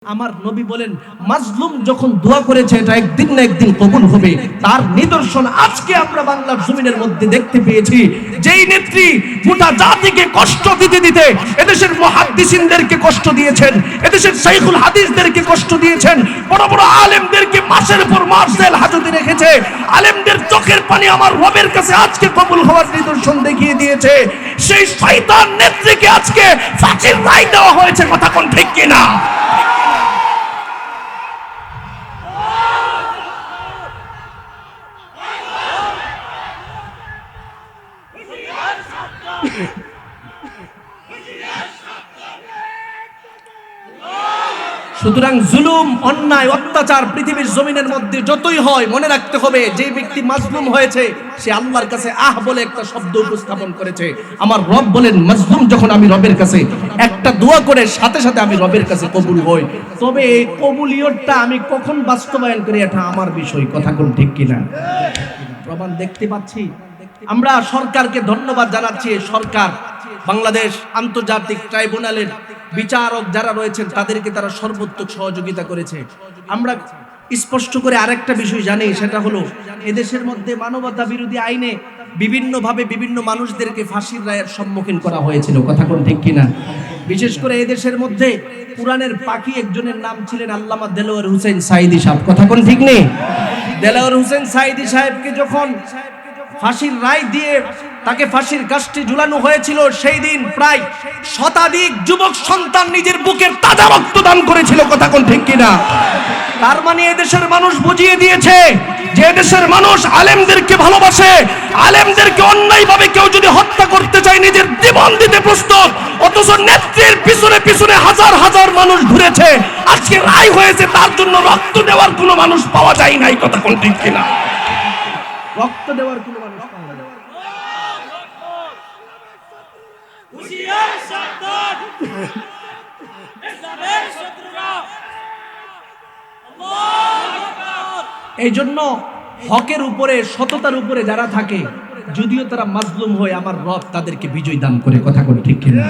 আমার নবী বলেন মাজলুম যখন দোয়া করেছে এটা একদিন না একদিন কবুল হবে। তার নিদর্শন আজকে আমরা বাংলার জমিনের মধ্যে দেখতে পেয়েছি। যেই নেত্রী গোটা জাতিকে কষ্ট দিতে দিতে এদেশের মুহাদ্দিসিনদেরকে কষ্ট দিয়েছেন, এদেশের শাইখুল হাদিসদেরকে কষ্ট দিয়েছেন, বড় বড় আলেমদেরকে মাসের পর মাস জেল হাজতে রেখেছে, আলেমদের চোখের পানি আমার রবের কাছে আজকে কবুল হওয়ার নিদর্শন দেখিয়ে দিয়েছে। সেই শয়তান নেত্রীকে আজকে ফাঁসির রায় দেওয়া হয়েছে। কথা কোন ঠিক কিনা? সুতরাং জুলুম, অন্যায়, অত্যাচার পৃথিবীর জমিনের মধ্যে যতই হয় মনে রাখতে হবে যে ব্যক্তি মাজলুম হয়েছে সে আল্লাহর কাছে আহ বলে একটা শব্দ উপস্থাপন করেছে। আমার রব বলেন মাজলুম যখন আমি রবের কাছে একটা দোয়া করে সাথে সাথে আমি রবের কাছে কবুল হই। তবে এই কবুলিয়তটা আমি কখন বাস্তবায়ন করি এটা আমার বিষয়। কথা কোন ঠিক কিনা? প্রমাণ দেখতে পাচ্ছি। আমরা সরকারকে ধন্যবাদ জানাচ্ছি। সরকার বাংলাদেশ আন্তর্জাতিক ট্রাইব্যুনালের বিচারক যারা রয়েছেন তাদেরকে তারা সর্বোত্তম সহযোগিতা করেছে। আমরা স্পষ্ট করে আরেকটা বিষয় জানি, সেটা হলো এদেশের মধ্যে মানবতা বিরোধী আইনে বিভিন্নভাবে বিভিন্ন মানুষদেরকে ফাঁসির রায়ের সম্মুখীন করা হয়েছিল। কথা কোন ঠিক কিনা? বিশেষ করে এদেশের মধ্যে কোরআনের পাখি একজনের নাম ছিলেন আল্লামা দেলোয়ার হোসেন সাঈদী সাহেব। কথা কোন ঠিক নেই? দেলোয়ার হোসেন সাঈদী সাহেবকে যখন ফাঁসির রায় দিয়ে তাকে ফাঁসির কাষ্ঠে ঝুলানো হয়েছিল, সেই দিন প্রায় শতাধিক যুবক সন্তান নিজের বুকের তাজা রক্ত দান করেছিল। কথা কোন ঠিক কিনা? তার মানে এদেশের মানুষ বুঝিয়ে দিয়েছে যে এদেশের মানুষ আলেমদেরকে ভালোবাসে। আলেমদেরকে অন্যায়ভাবে কেউ যদি হত্যা করতে চায় নিজের জীবন দিতে প্রস্তুত। অথচ নেত্রীর পিছনে পিছনে হাজার হাজার মানুষ ঘুরেছে, আজকে রায় হয়েছে, তার জন্য রক্ত দেওয়ার কোনো মানুষ পাওয়া যায় নাই। কথা কোন ঠিক কিনা? রক্ত দেওয়ার কোনো মানুষ পাওয়া যায় না। এই জন্য হকের উপরে, সততার উপরে যারা থাকে, যদিও তারা মাজলুম হয়, আমার রব তাদেরকে বিজয় দান করে। কথা কোন ঠিক কিনা?